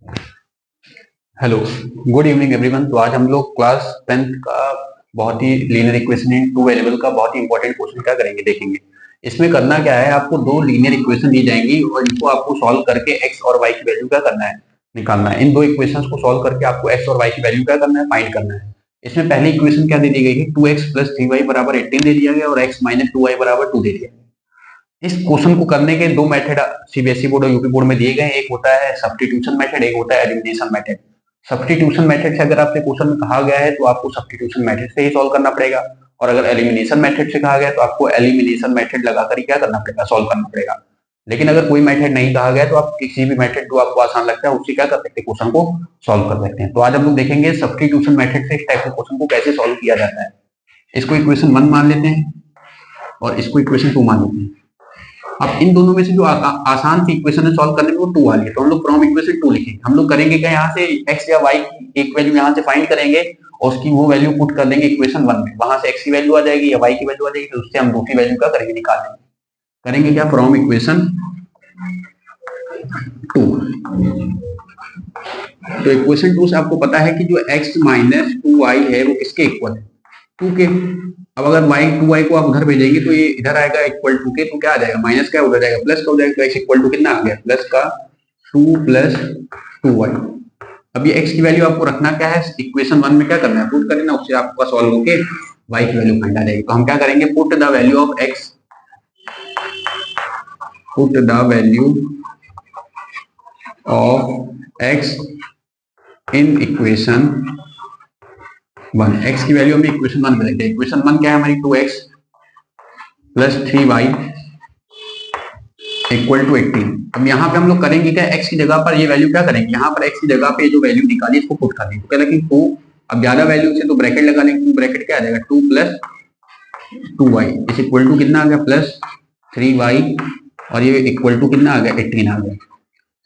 Hello, good evening everyone. तो आज हम लोग क्लास 10th का बहुत ही linear equation in two variable का बहुत ही इंपॉर्टेंट क्वेश्चन क्या करेंगे देखेंगे। इसमें करना क्या है, आपको दो लीनियर इक्वेशन दी जाएंगी और इनको आपको सॉल्व करके एक्स और वाई की वैल्यू क्या करना है, निकालना है। इन दो इक्वेशंस को सॉल्व करके आपको एक्स और वाई की वैल्यू क्या करना है, फाइंड करना है। इसमें पहली इक्वेशन क्या दे दी गई है, 2x प्लस 3y बराबर 18 दे दिया गया और x माइनस 2y बराबर 2 दे दिया गया। इस क्वेश्चन को करने के दो मेथड सीबीएसई बोर्ड और यूपी बोर्ड में दिए गए हैं। एक होता है सब्स्टिट्यूशन मेथड, एक होता है एलिमिनेशन मेथड। सब्स्टिट्यूशन मेथड से अगर आपसे क्वेश्चन में कहा गया है तो आपको सब्स्टिट्यूशन मेथड से ही सॉल्व करना पड़ेगा, और अगर एलिमिनेशन मेथड से कहा गया तो आपको एलिमिनेशन मेथड लगाकर ही क्या करना पड़ेगा, सॉल्व करना पड़ेगा। लेकिन अगर कोई मेथड नहीं कहा गया तो आप किसी भी मेथड जो आपको आसान लगता है उससे क्या कर सकते हैं, क्वेश्चन को सॉल्व कर सकते हैं। तो आज हम लोग देखेंगे सब्स्टिट्यूशन मेथड से इस टाइप के क्वेश्चन को कैसे सॉल्व किया जाता है। इसको इक्वेशन 1 मान लेते हैं और इसको इक्वेशन 2 मान लेते हैं। अब इन दोनों में से जो आसान सी इक्वेशन है सॉल्व करने में वो 2 वाली है, तो हम लोग फ्रॉम इक्वेशन 2 लिखेंगे। हम लोग करेंगे क्या, यहाँ से x या y की एक वैल्यू यहाँ से फाइंड करेंगे और उसकी वो वैल्यू पुट कर देंगे इक्वेशन 1 में। वहां से x की वैल्यू आ जाएगी या y की वैल्यू आ जाएगी, तो उससे हम दूसरी वैल्यू का करेंगे, निकाल लेंगे। करेंगे क्या, फ्रॉम इक्वेशन 2। तो इक्वेशन 2 से आपको पता है कि जो x माइनस 2y है वो किसके इक्वल है, 2 के। अब अगर y 2y को आप उधर भेजेंगे तो ये इधर आएगा इक्वल टू के, तो क्या आ जाएगा, माइनस का उधर जाएगा प्लस का हो जाएगा। तो x इक्वल टू कितना आ गया, प्लस का 2 प्लस 2y। अब ये x की वैल्यू आपको रखना क्या है, इक्वेशन 1 में क्या करना है, पुट करना, उससे आपका सॉल्व होके y की वैल्यू फाइंड आ जाएगी। तो हम क्या करेंगे, put the value of x, put the value of x in equation 1। x की वैल्यू हमने इक्वेशन 1 में रखी है। इक्वेशन 1 क्या है हमारी, 2x plus 3y equal to 18। अब यहाँ पे हम लोग करेंगे क्या, x की जगह पर ये वैल्यू क्या करेंगे, यहाँ पर x की जगह पे जो वैल्यू निकाली इसको पुट कर देंगे। तो कहना कि 2, अब ज्यादा वैल्यू से तो ब्रैकेट लगा लेंगे, ब्रैकेट क्या आ जाएगा, 2 प्लस 2y इस इक्वल टू कितना आ गया, प्लस 3y, और ये इक्वल टू कितना आ गया, 18 आ गया।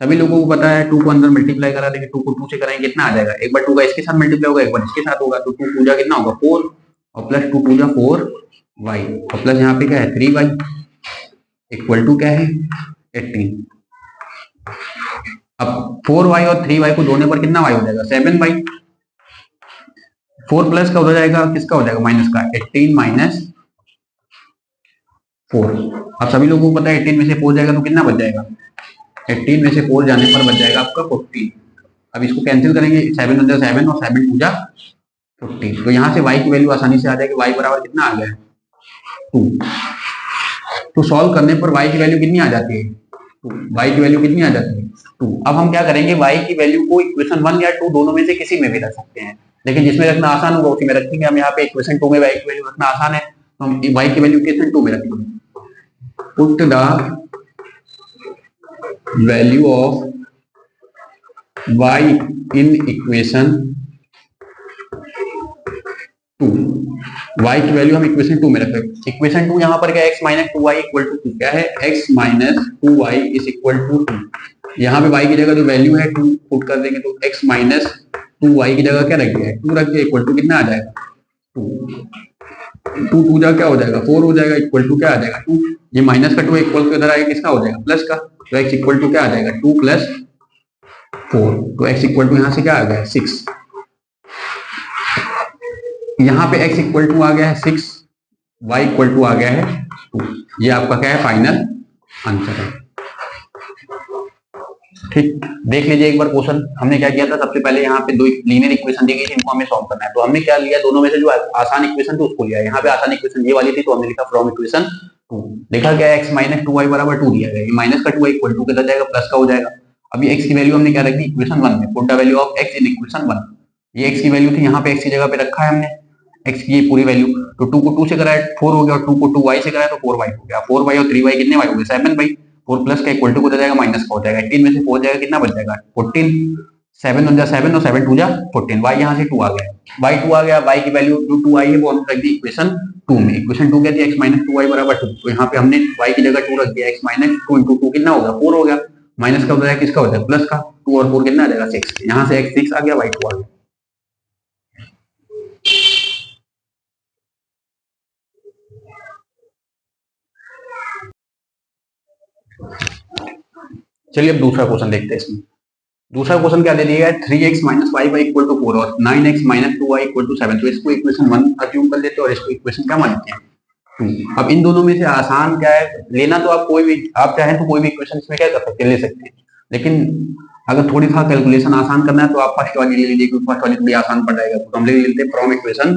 सभी लोगों को पता है 2 को अंदर मल्टीप्लाई करा देंगे, 2 को 2 से कराएंगे कितना आ जाएगा, एक बार 2 का इसके साथ मल्टीप्लाई होगा, एक बार इसके साथ होगा, तो 2 टू जा कितना होगा 4, और प्लस 2 टू जा 4y, और प्लस यहाँ पे क्या है 3y इक्वल टू क्या है 18। अब 4y और 3y को जोड़ने पर कितना y हो जाएगा, 7y। 4 प्लस का हो जाएगा, किसका हो जाएगा, माइनस का, 18 माइनस 4। अब सभी लोगों को पता है 18 में से 4 जाएगा तो कितना बच जाएगा, 18 में से 4 जाने पर बच जाएगा आपका 14। अब इसको कैंसिल करेंगे, 7 वन जा 7 और 7 टू जा 14। तो यहाँ से y की वैल्यू आसानी से आ जाएगी, y बराबर कितना आ गया 2। तो सॉल्व करने पर y की वैल्यू कितनी आ जाती है, y की वैल्यू कितनी आ जाती है 2। अब हम क्या करेंगे, y की वैल्यू को इक्वेशन 1 या 2 दोनों में से किसी में भी रख सकते हैं, लेकिन जिसमें रखना आसान होगा उसी में रखेंगे। हम यहाँ पे इक्वेशन 2 में y की वैल्यू रखना आसान है, तो हम y की वैल्यू इक्वेशन 2 में रखेंगे। Put the value of y in equation 2। y की वैल्यू हम इक्वेशन 2 में रख रहे हैं। इक्वेशन 2 यहाँ पर क्या है, x minus 2y equal to 2, क्या है, x minus 2y is equal to 2। यहाँ पे y की जगह जो वैल्यू है 2 पुट कर देंगे, तो x माइनस 2y की जगह क्या रख दिया है, 2 रख दिया, इक्वल टू कितना आ जाएगा 2। 2 टू जा क्या हो जाएगा 4 हो जाएगा, इक्वल टू क्या आ जाएगा 2। ये माइनस का 2 इक्वल टू इधर आएगा, किसका हो जाएगा, प्लस का। तो x इक्वल टू क्या आ जाएगा 2 प्लस 4, तो x इक्वल टू यहाँ से क्या आ गया 6। यहाँ पे x इक्वल टू आ गया है 6, y इक्वल टू आ गया है 2। ये आपका क्या है, फाइनल आंसर है। ठीक, देख लीजिए एक बार क्वेश्चन। हमने क्या किया था, सबसे पहले यहाँ पे दो लीनियर इक्वेशन दी गई थी, इनको हमें सॉल्व करना है। तो हमने क्या लिया, दोनों में से जो आसान इक्वेशन थी उसको लिया। यहाँ पे आसान इक्वेशन ये वाली थी, तो हमने लिखा फ्रॉम इक्वेशन 2। लिखा क्या है, x माइनस 2y बराबर 2 दिया गया, ये माइनस का 2 इक्वल टू कितना जाएगा, प्लस का हो जाएगा। अब ये x की वैल्यू हमने क्या रखी, इक्वेशन 1 में, put the value of x in equation 1। ये x की वैल्यू थी, यहाँ पे x की जगह पे रखा है हमने x की ये पूरी वैल्यू। तो 2 को 2 से कराया 4 हो गया, और 2 को 2y से कराया तो 4y हो गया। 4y और 3y कितने y हो गए, 7y। 4 प्लस का इक्वल टू हो जाएगा, माइनस का हो जाएगा। 18 में से 4 जाएगा, कितना बच जाएगा 14। 7 वन जा 7 और 7 टू जा 14। y यहाँ से 2 आ गया, y 2 आ गया, y की वैल्यू जो 2 आई है वो हम रख दी इक्वेशन 2 में। इक्वेशन 2 कहती है x माइनस 2y बराबर 2। तो यहाँ पे हमने y की जगह 2 रख दिया, x माइनस 2 इंटू 2 कितना होगा 4 हो गया। माइनस का हो जाएगा, किसका हो जाएगा, प्लस का। 2 और 4 कितना आ जाएगा 6। यहाँ से x 6 आ गया, y 2 आ गया। चलिए अब दूसरा क्वेश्चन देखते हैं इसमें। दूसरा क्वेश्चन क्या दे दिया है, 3x minus 5y equal to 4 और 9x minus 2y equal to 7। तो इसको इक्वेशन 1 अज्यूम कर लेते हैं और इसको इक्वेशन क्या मानते हैं, 2। अब इन दोनों में से आसान क्या है लेना, तो आप कोई भी, आप चाहें तो कोई भी इक्वेशन इसमें क्या कर सकते हैं, ले सकते हैं। लेकिन अगर थोड़ी सा कैलकुलेशन आसान करना है तो आप फर्स्ट वाली ले लीजिए, क्योंकि फर्स्ट वाली थोड़ी आसान पड़ जाएगा। तो हम ले लेते हैं from equation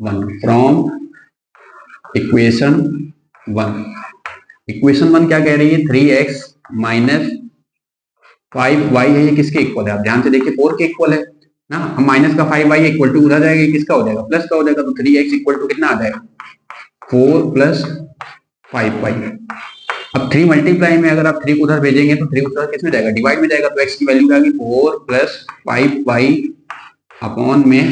1। From equation 1, equation 1 क्या कह रही है, 3x माइनस 5y है, ये किसके इक्वल है, आप ध्यान से देखिए 4 के इक्वल है ना। हम माइनस का 5y इक्वल टू उधर जाएगा, किसका हो जाएगा, प्लस का हो जाएगा। तो 3x इक्वल टू कितना आ जाएगा, 4 प्लस 5y। अब 3 मल्टीप्लाई में अगर आप 3 को उधर भेजेंगे तो 3 उधर किस में जाएगा, डिवाइड में जाएगा। तो x की वैल्यू आ गई 4 प्लस 5y अपॉन में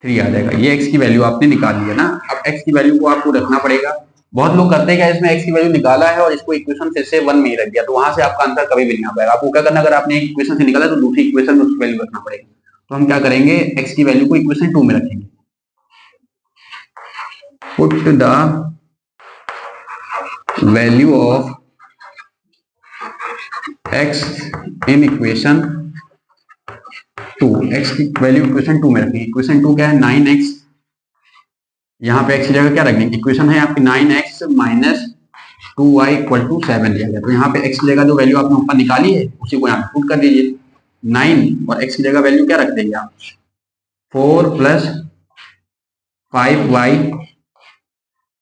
3 आ जाएगा। ये x की वैल्यू आपने निकाल लिया ना। अब x की वैल्यू को आपको रखना पड़ेगा। बहुत लोग करते हैं क्या, इसमें x की वैल्यू निकाला है और इसको इक्वेशन फिर से 1 में ही रख दिया, तो वहां से आपका आंसर कभी भी नहीं आ पाएगा। आपको क्या करना, अगर आपने एक इक्वेशन से निकाला तो दूसरी इक्वेशन में उसकी वैल्यू रखना पड़ेगा। तो हम क्या करेंगे, x की वैल्यू को इक्वेशन 2 में रखेंगे। Put the value of x in equation 2, x की वैल्यू इक्वेशन 2 में रखेंगे। इक्वेशन 2 क्या है, 9x, यहाँ पे x की जगह क्या रख देंगे, इक्वेशन है आपकी 9x minus 2y equal to 7 दिया गया। तो यहाँ पे x की जगह जो वैल्यू आपने ऊपर निकाली है उसी को यहाँ पे पुट कर दीजिए 9, और x की जगह वैल्यू क्या रख देंगे आप, 4 प्लस 5y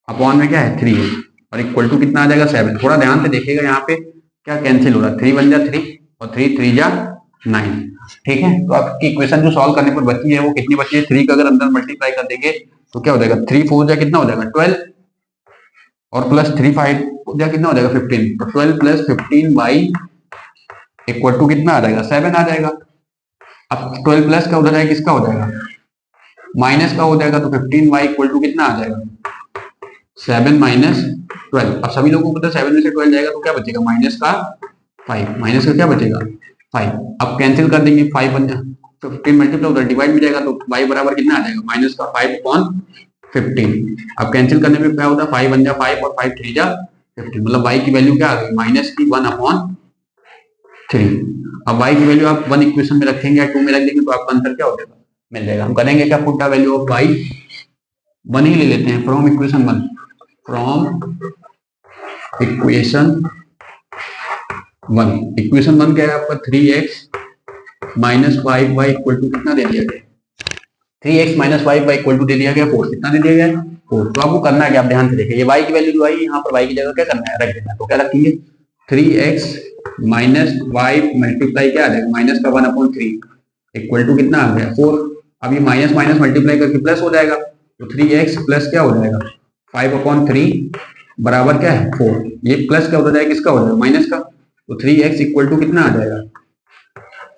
अपॉन में क्या है 3 है, और इक्वल टू कितना आ जाएगा 7। थोड़ा ध्यान से देखिएगा यहाँ पे क्या कैंसिल हो रहा है, 3 1 जा 3 और 3 3 जा 9। ठीक है, तो आपकी इक्वेशन जो सॉल्व करने पर बची है वो कितनी बची है, 3 का अगर अंदर मल्टीप्लाई कर देंगे तो क्या हो जाएगा, 3 4 जा कितना हो जाएगा 12, और प्लस 3 5 जा कितना हो जाएगा 15। तो 12 प्लस 15y इक्वल टू कितना आ जाएगा 7 आ जाएगा। अब 12 प्लस का उधर जाएगा किसका हो जाएगा, माइनस का हो जाएगा। तो 15y इक्वल टू कितना आ जाएगा 7 माइनस 12। अब सभी लोगों को पता है 7 में से 12 जाएगा तो क्या बचेगा, माइनस का 5, माइनस का क्या बचेगा 5। अब कैंसिल कर देंगे, 5 बन जाए 15 मल्टीप्लाई उधर डिवाइड में जाएगा तो y बराबर कितना आ जाएगा, माइनस का 5 अपॉन 15। अब कैंसिल करने में क्या होता है, 5 बन जा 5 और 5 3 जा 15, मतलब y की वैल्यू क्या आ गई, माइनस की 1 अपॉन 3। अब y की वैल्यू आप 1 इक्वेशन में रखेंगे या 2 में रख देंगे तो आपका आंसर क्या हो जाएगा, मिल जाएगा। हम करेंगे क्या, put the value of y 1 ही ले लेते हैं, from equation 1। From equation 1, equation 1 क्या है आपका, 3x minus 5y equal to कितना दे दिया गया, 3x minus 5y equal to दे दिया गया 4। कितना दे दिया गया 4। तो आपको करना है कि आप ध्यान से देखिए, ये y की वैल्यू जो आई यहाँ पर y की जगह क्या करना है, रख देना है। तो क्या रखेंगे, 3x माइनस 5 मल्टीप्लाई क्या आ जाएगा, माइनस का 1 अपॉन 3 इक्वल टू कितना आ गया 4। अब ये माइनस माइनस मल्टीप्लाई करके प्लस हो जाएगा, तो 3x प्लस क्या हो जाएगा 5 अपॉन 3 बराबर क्या है 4। ये प्लस का हो जाएगा किसका हो जाएगा, माइनस का। तो 3x इक्वल टू कितना आ जाएगा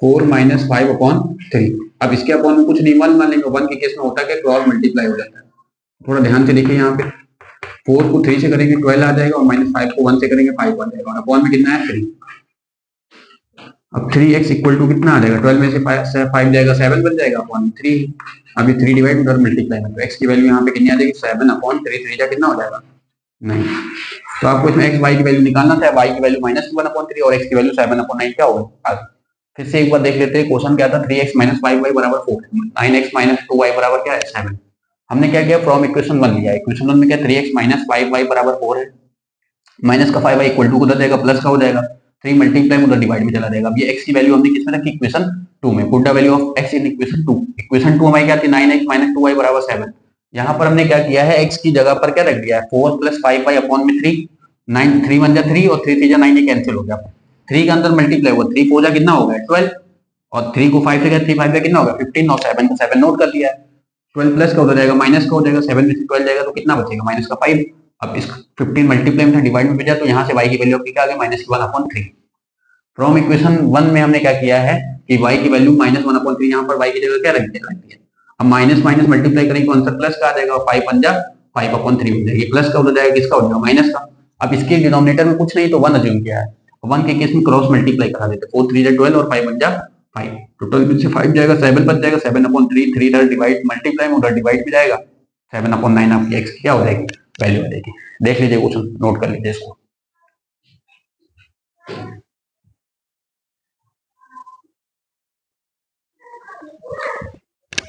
4 माइनस 5 अपॉन 3। अब इसके अपॉन में कुछ नहीं, 1 मान लेंगे। 1 के केस में होता है कि क्रॉस मल्टीप्लाई हो जाता है। थोड़ा ध्यान से देखिए, यहाँ पे 4 को 3 से करेंगे 12 आ जाएगा, और माइनस 5 को 1 से करेंगे 5 आ जाएगा, और अपॉन में कितना है 3। अब 3x इक्वल टू कितना आ जाएगा, 12 में से 5 जाएगा 7 बन जाएगा, अपॉन 3। अभी 3 डिवाइड उधर मल्टीप्लाई में, तो x की वैल्यू यहाँ पे कितनी आ जाएगी 7 अपॉन 3, 3 जा कितना हो जाएगा 9। तो आपको इसमें x y की वैल्यू निकालना था, y की वैल्यू माइनस 1 अपॉन 3 और x की वैल्यू 7 अपॉन 9 क्या होगा। फिर से एक बार देख लेते हैं, क्वेश्चन क्या था, 3x माइनस 5y बराबर 4, 9x माइनस 2y बराबर क्या है 7। हमने क्या किया, फ्रॉम इक्वेशन 1 लिया। इक्वेशन 1 में क्या 3x माइनस 5y बराबर 4 है, माइनस का 5y इक्वल टू उधर जाएगा प्लस का हो जाएगा, 3 मल्टीप्लाई उधर डिवाइड में चला जाएगा। अब ये x की वैल्यू हमने किसमें रखी, इक्वेशन 2 में। Put the value of x in equation 2। Equation 2 हमारी क्या थी, 9x माइनस 2y बराबर 7। यहाँ पर हमने क्या किया है, x की जगह पर क्या रख दिया है 4 प्लस 5y अपॉन में 3। 9 3 1 जा 3 और 3 3 जा 9, ये कैंसिल हो गया। 3 के अंदर मल्टीप्लाई हुआ, 3 4 जा कितना हो गया 12, और 3 को 5 से गया 3 5 का कितना होगा 15, और 7 को 7 नोट कर दिया है। 12 प्लस का हो जाएगा, माइनस का हो जाएगा, 7 में से 12 जाएगा तो कितना बचेगा माइनस का 5। अब इस 15 मल्टीप्लाई में डिवाइड में भेजा, तो यहाँ से y की वैल्यू क्या आ गई माइनस की 1 अपॉन 3। फ्रॉम इक्वेशन 1 में हमने क्या किया है कि y की वैल्यू माइनस 1 अपॉन 3, यहाँ पर y की जगह क्या रख दिया। अब माइनस माइनस मल्टीप्लाई करेंगे तो आंसर प्लस का आ जाएगा, और 5 पंजा 5 अपॉन 3 हो जाएगी, प्लस का हो जाएगा किसका हो जाएगा माइनस का। अब इसके डिनोमिनेटर में कुछ नहीं तो 1 अज्यूम किया है, 1 के केस में क्रॉस मल्टीप्लाई करा देते, 4 3 जा 12 और 5 पंजा 5, टोटल में से 5 जाएगा 7 बच जाएगा, 7 अपॉन 3, 3 इधर डिवाइड मल्टीप्लाई में उधर डिवाइड भी जाएगा, 7 अपॉन 9 आपकी x क्या हो जाएगी वैल्यू आ जाएगी। देख लीजिए क्वेश्चन, नोट कर लीजिए इसको।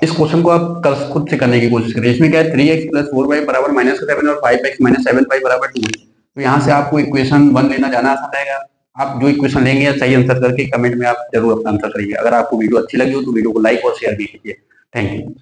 इस क्वेश्चन को आप कल खुद से करने की कोशिश करिए। इसमें क्या है, 3x प्लस 4y बराबर -7 और 5x माइनस 7y बराबर 2। तो यहाँ से आपको इक्वेशन 1 लेना जाना आसान रहेगा। आप जो इक्वेशन लेंगे या सही आंसर करके कमेंट में आप जरूर अपना आंसर करिए। अगर आपको वीडियो अच्छी लगी हो तो वीडियो को लाइक और शेयर भी कीजिए। Thank you.